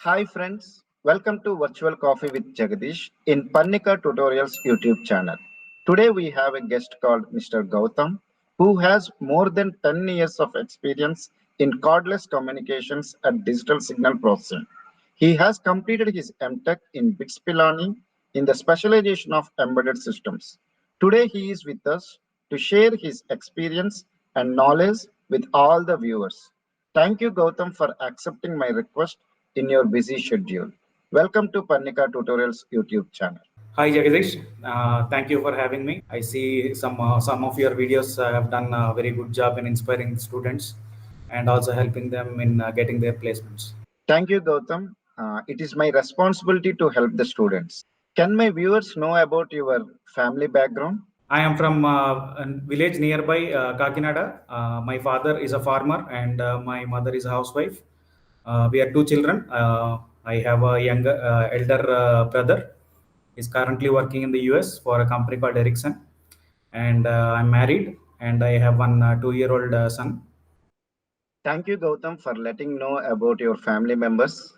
Hi friends, welcome to Virtual Coffee with Jagadish in Parnika Tutorials YouTube channel. Today we have a guest called Mr. Gautam who has more than 10 years of experience in cordless communications and digital signal processing. He has completed his MTech in BITS Pilani in the specialization of embedded systems. Today he is with us to share his experience and knowledge with all the viewers. Thank you, Gautam, for accepting my request in your busy schedule. Welcome to Parnika Tutorials YouTube channel. Hi Jagadish, thank you for having me. I see some of your videos have done a very good job in inspiring students and also helping them in getting their placements. Thank you, Gautam. It is my responsibility to help the students. Can my viewers know about your family background? I am from a village nearby Kakinada. My father is a farmer and my mother is a housewife. We are two children. I have a younger elder brother. He's currently working in the US for a company called Ericsson. And I'm married and I have one 2-year-old son. Thank you, Gautam, for letting know about your family members.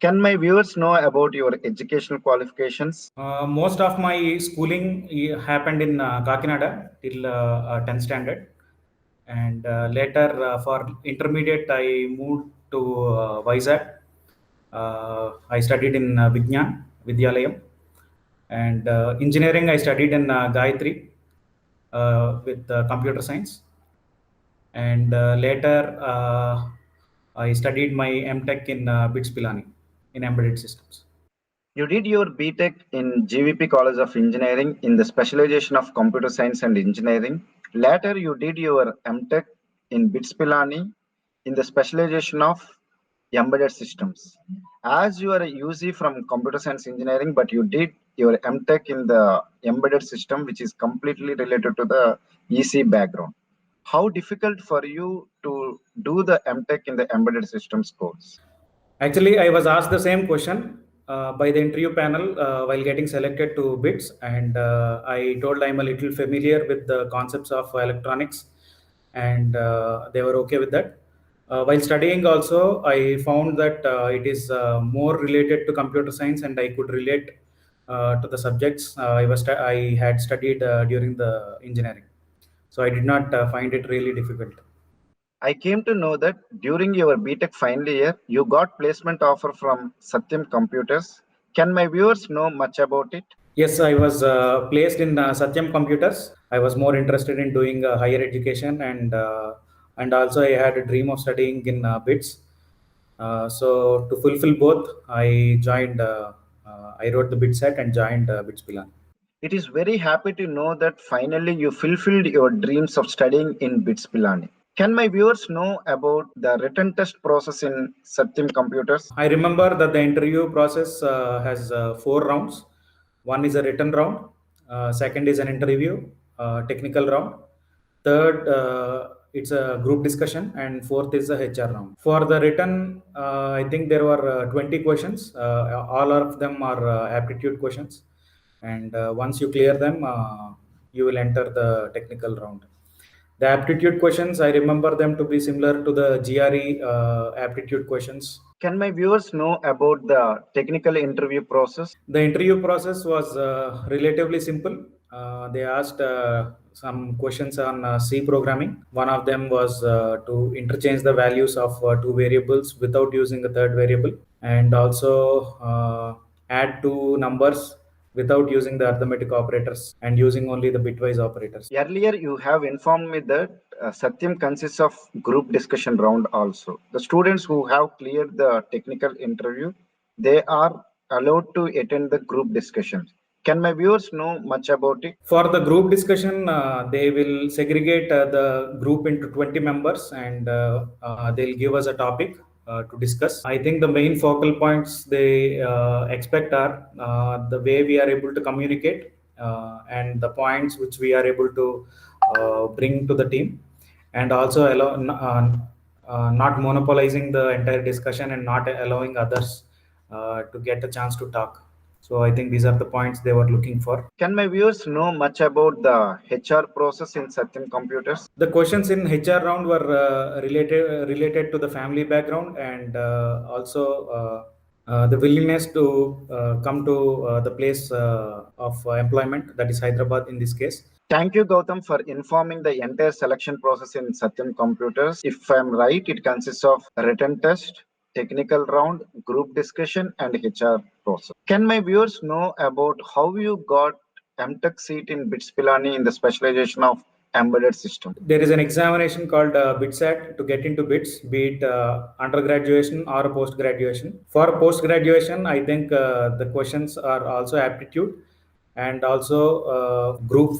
Can my viewers know about your educational qualifications? Most of my schooling happened in Kakinada till 10th standard, and later for intermediate I moved to Vizag. I studied in Vignan Vidyalayam, and engineering I studied in Gayatri with computer science, and later I studied my MTech in BITS Pilani in embedded systems. You did your BTech in GVP College of Engineering in the specialization of Computer Science and Engineering. Later, you did your MTech in BITS Pilani in the specialization of Embedded Systems. As you are a UC from Computer Science Engineering, but you did your MTech in the Embedded System, which is completely related to the EC background. How difficult for you to do the MTech in the Embedded Systems course? Actually, I was asked the same question by the interview panel while getting selected to BITS, and I told I'm a little familiar with the concepts of electronics, and they were okay with that. While studying, also, I found that it is more related to computer science, and I could relate to the subjects I had studied during the engineering. So I did not find it really difficult. I came to know that during your BTech final year, you got placement offer from Satyam Computers. Can my viewers know much about it? Yes, I was placed in Satyam Computers. I was more interested in doing higher education, and also I had a dream of studying in BITS. So to fulfill both, I joined. I wrote the BITS set and joined BITS Pilan. It is very happy to know that finally you fulfilled your dreams of studying in BITS Pilani. Can my viewers know about the written test process in Satyam Computers? I remember that the interview process has 4 rounds. One is a written round, second is an interview, technical round, third it's a group discussion, and fourth is a HR round. For the written, I think there were 20 questions. All of them are aptitude questions, and once you clear them, you will enter the technical round. The aptitude questions, I remember them to be similar to the GRE aptitude questions. Can my viewers know about the technical interview process? The interview process was relatively simple. They asked some questions on C programming. One of them was to interchange the values of two variables without using a third variable, and also add two numbers without using the arithmetic operators and using only the bitwise operators. Earlier, you have informed me that Satyam consists of group discussion round also. The students who have cleared the technical interview, they are allowed to attend the group discussion. Can my viewers know much about it? For the group discussion, they will segregate the group into 20 members, and they'll give us a topic to discuss. I think the main focal points they expect are the way we are able to communicate and the points which we are able to bring to the team, and also not monopolizing the entire discussion and not allowing others to get a chance to talk. So I think these are the points they were looking for. Can my viewers know much about the HR process in Satyam Computers? The questions in HR round were related to the family background, and also The willingness to come to the place of employment, that is Hyderabad in this case. Thank you, Gautam, for informing the entire selection process in Satyam Computers. If I'm right, it consists of written test, technical round, group discussion, and HR process. Can my viewers know about how you got MTech seat in BITS Pilani in the specialization of embedded system? There is an examination called BITSAT to get into BITS, be it undergraduation or post graduation. For post graduation, I think the questions are also aptitude and also group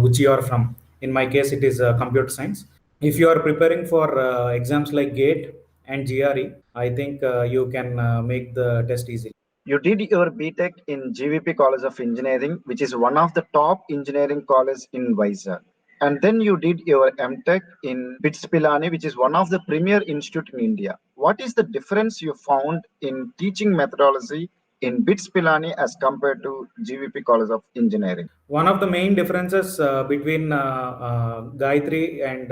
which you are from. In my case, it is computer science. If you are preparing for exams like GATE and GRE, I think you can make the test easily. You did your BTech in GVP College of Engineering, which is one of the top engineering colleges in Vizag. And then you did your MTech in BITS Pilani, which is one of the premier institute in India. What is the difference you found in teaching methodology in BITS Pilani as compared to GVP College of Engineering? One of the main differences between Gayatri and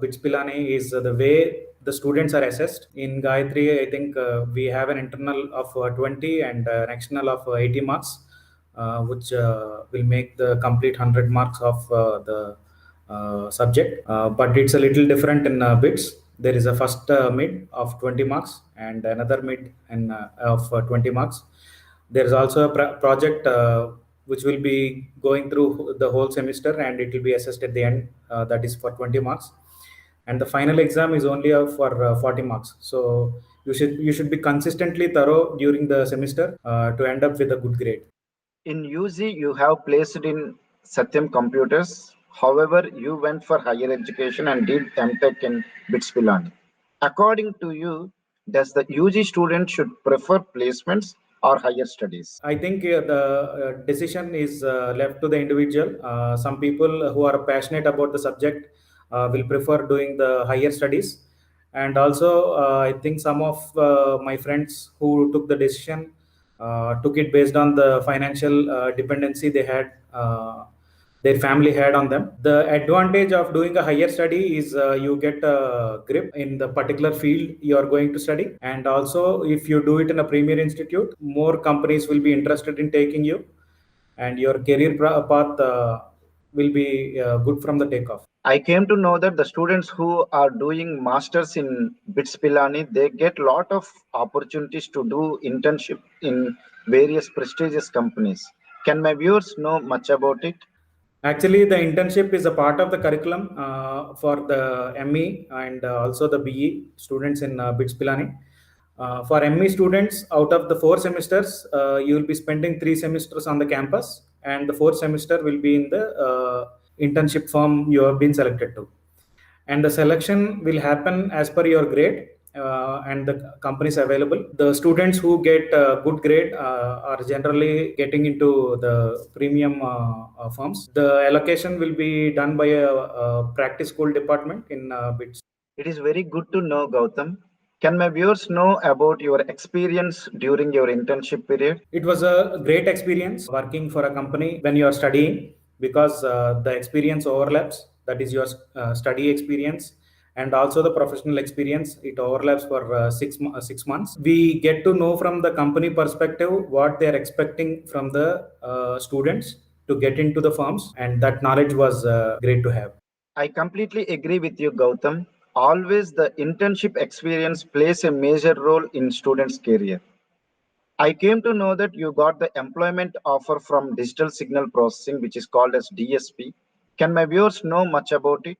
BITS Pilani is the way the students are assessed. In Gayatri, I think we have an internal of 20 and an external of 80 marks, which will make the complete 100 marks of the subject. But it's a little different in BITS. There is a first mid of 20 marks and another mid and of 20 marks. There is also a project which will be going through the whole semester and it will be assessed at the end, that is for 20 marks, and the final exam is only for 40 marks. So you should be consistently thorough during the semester to end up with a good grade. In UG, you have placed in Satyam Computers. However, you went for higher education and did MTech in BITS Pilani. According to you, does the UG student should prefer placements or higher studies? I think the decision is left to the individual. Some people who are passionate about the subject will prefer doing the higher studies. And also, I think some of my friends who took the decision took it based on the financial dependency they had. Their family had on them. The advantage of doing a higher study is you get a grip in the particular field you are going to study, and also if you do it in a premier institute, more companies will be interested in taking you, and your career path will be good from the takeoff. I came to know that the students who are doing masters in BITS Pilani, they get lot of opportunities to do internship in various prestigious companies. Can my viewers know much about it? Actually, the internship is a part of the curriculum for the ME and also the BE students in BITS Pilani. For ME students, out of the 4 semesters, you will be spending 3 semesters on the campus, and the fourth semester will be in the internship firm you have been selected to. And the selection will happen as per your grade and the companies available. The students who get a good grade are generally getting into the premium firms. The allocation will be done by a practice school department in BITS. It is very good to know, Gautam. Can my viewers know about your experience during your internship period? It was a great experience working for a company when you are studying, because the experience overlaps. That is your study experience and also the professional experience. It overlaps for 6 months. We get to know from the company perspective what they are expecting from the students to get into the firms, and that knowledge was great to have. I completely agree with you, Gautam. Always the internship experience plays a major role in students' career. I came to know that you got the employment offer from Digital Signal Processing, which is called as DSP. Can my viewers know much about it?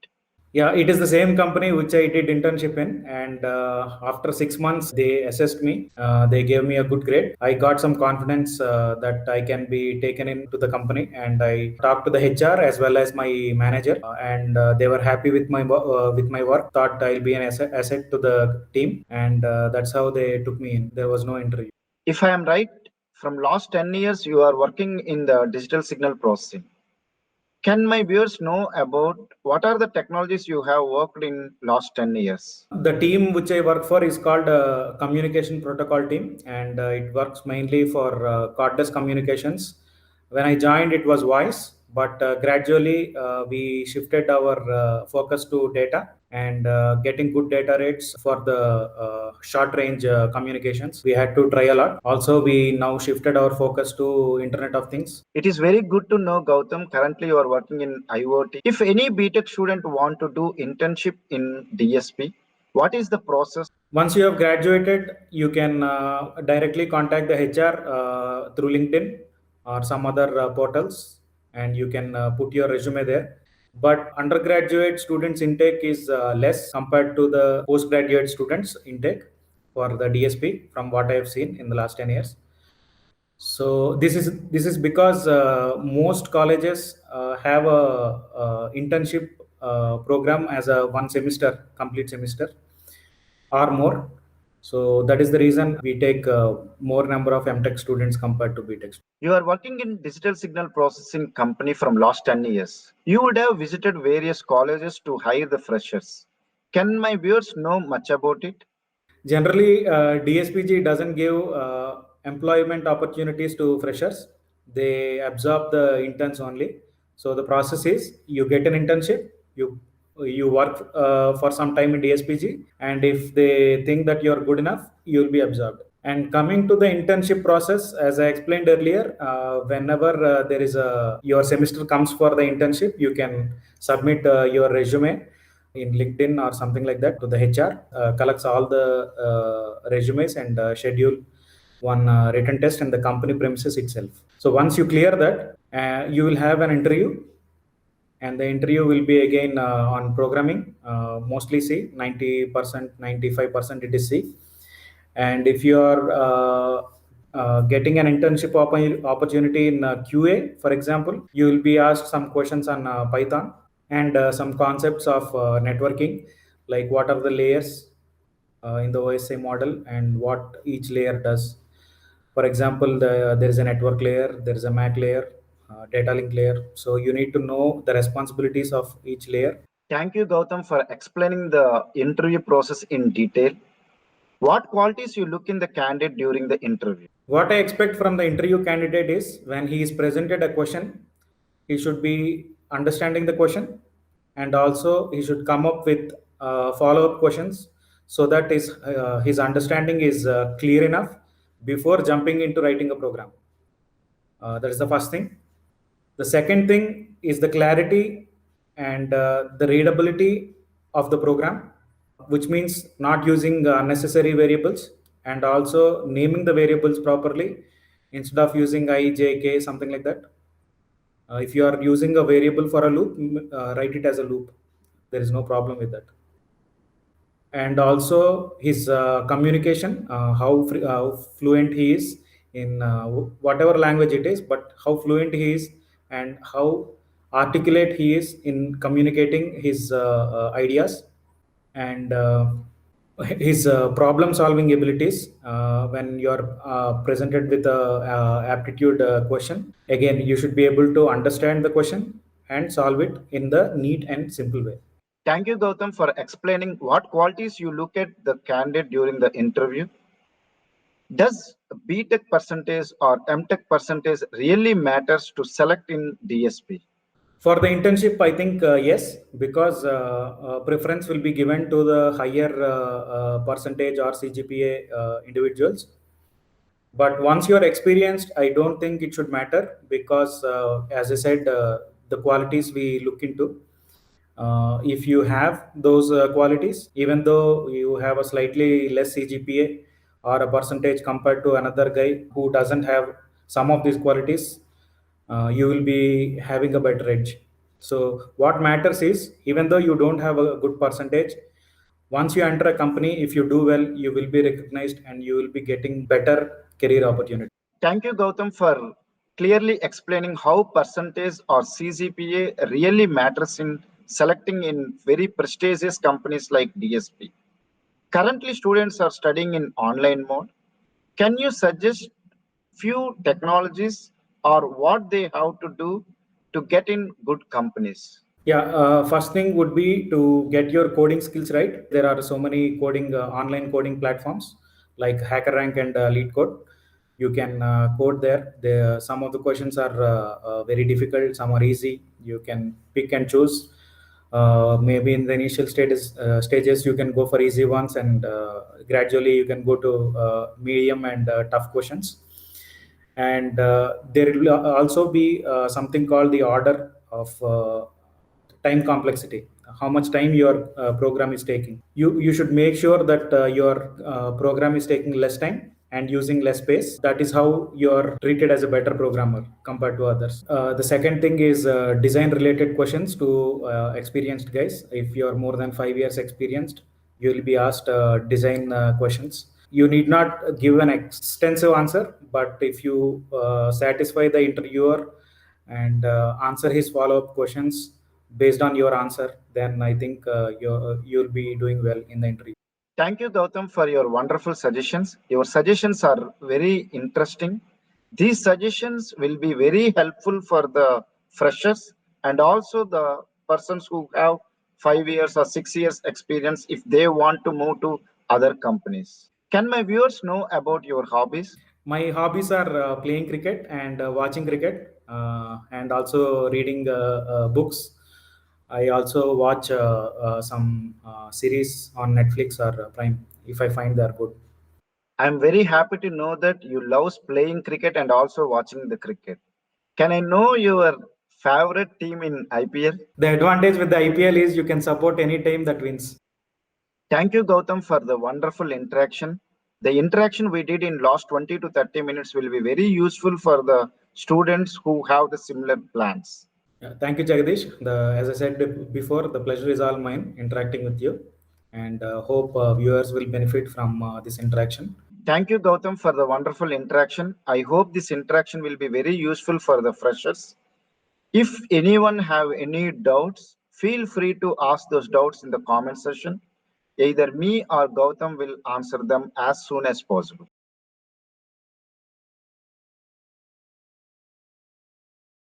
Yeah, it is the same company which I did internship in, and after 6 months, they assessed me. They gave me a good grade. I got some confidence that I can be taken into the company, and I talked to the HR as well as my manager, and they were happy with my work. Thought I'll be an asset to the team, and that's how they took me in. There was no interview. If I am right, from last 10 years you are working in the digital signal processing. Can my viewers know about what are the technologies you have worked in last 10 years? The team which I work for is called Communication Protocol Team, and it works mainly for cordless communications. When I joined, it was voice, but gradually we shifted our focus to data and getting good data rates for the short range communications. We had to try a lot. Also, we now shifted our focus to Internet of Things. It is very good to know, Gautam. Currently, you are working in IoT. If any BTech student want to do internship in DSP, what is the process? Once you have graduated, you can directly contact the HR through LinkedIn or some other portals, and you can put your resume there. But undergraduate students intake is less compared to the postgraduate students intake for the DSP from what I have seen in the last 10 years. So this is because most colleges have a internship program as a one semester, complete semester or more. So that is the reason we take more number of MTech students compared to BTech. You are working in digital signal processing company from last 10 years. You would have visited various colleges to hire the freshers. Can my viewers know much about it? Generally, DSPG doesn't give employment opportunities to freshers. They absorb the interns only. So the process is you get an internship, you work for some time in DSPG, and if they think that you're good enough, you'll be absorbed. And coming to the internship process, as I explained earlier, whenever there is a your semester comes for the internship, you can submit your resume in LinkedIn or something like that to the HR, collects all the resumes and schedule one written test in the company premises itself. So once you clear that, you will have an interview, and the interview will be again on programming, mostly C, 90%, 95% it is C. And if you are getting an internship opportunity in QA, for example, you will be asked some questions on Python and some concepts of networking, like what are the layers in the OSI model and what each layer does. For example, there is a network layer, there is a MAC layer, data link layer. So you need to know the responsibilities of each layer. Thank you, Gautam, for explaining the interview process in detail. What qualities you look in the candidate during the interview? What I expect from the interview candidate is when he is presented a question, he should be understanding the question, and also he should come up with follow-up questions so that his understanding is clear enough before jumping into writing a program. That is the first thing. The second thing is the clarity and the readability of the program, which means not using unnecessary variables and also naming the variables properly instead of using I, J, K, something like that. If you are using a variable for a loop, write it as a loop. There is no problem with that. And also his communication, how fluent he is in whatever language it is, but how fluent he is and how articulate he is in communicating his ideas, and his problem solving abilities when you are presented with a aptitude question. Again, you should be able to understand the question and solve it in the neat and simple way. Thank you, Gautam, for explaining what qualities you look at the candidate during the interview. Does BTech percentage or MTech percentage really matters to select in DSP? For the internship, I think yes, because preference will be given to the higher percentage or CGPA individuals. But once you are experienced, I don't think it should matter because, as I said, the qualities we look into. If you have those qualities, even though you have a slightly less CGPA or a percentage compared to another guy who doesn't have some of these qualities, you will be having a better edge. So what matters is, even though you don't have a good percentage, once you enter a company, if you do well, you will be recognized and you will be getting better career opportunity. Thank you, Gautam, for clearly explaining how percentage or CGPA really matters in selecting in very prestigious companies like DSP. Currently, students are studying in online mode. Can you suggest few technologies or what they have to do to get in good companies? Yeah, first thing would be to get your coding skills right. There are so many online coding platforms like HackerRank and LeetCode. You can code there. Some of the questions are very difficult, some are easy. You can pick and choose. Maybe in the initial stages you can go for easy ones, and gradually you can go to medium and tough questions. And there will also be something called the order of time complexity, how much time your program is taking. You should make sure that your program is taking less time and using less space. That is how you're treated as a better programmer compared to others. The second thing is design related questions to experienced guys. If you're more than 5 years experienced, you will be asked design questions. You need not give an extensive answer, but if you satisfy the interviewer and answer his follow-up questions based on your answer, then I think you'll be doing well in the interview. Thank you, Gautam, for your wonderful suggestions. Your suggestions are very interesting. These suggestions will be very helpful for the freshers and also the persons who have 5 years or 6 years experience if they want to move to other companies. Can my viewers know about your hobbies? My hobbies are playing cricket and watching cricket, and also reading books. I also watch some series on Netflix or Prime if I find they're good. I'm very happy to know that you love playing cricket and also watching the cricket. Can I know your favorite team in IPL? The advantage with the IPL is you can support any team that wins. Thank you, Gautam, for the wonderful interaction. The interaction we did in last 20 to 30 minutes will be very useful for the students who have the similar plans. Yeah, thank you, Jagadish. As I said before, the pleasure is all mine interacting with you, and hope viewers will benefit from this interaction. Thank you, Gautam, for the wonderful interaction. I hope this interaction will be very useful for the freshers. If anyone have any doubts, feel free to ask those doubts in the comment section. Either me or Gautam will answer them as soon as possible.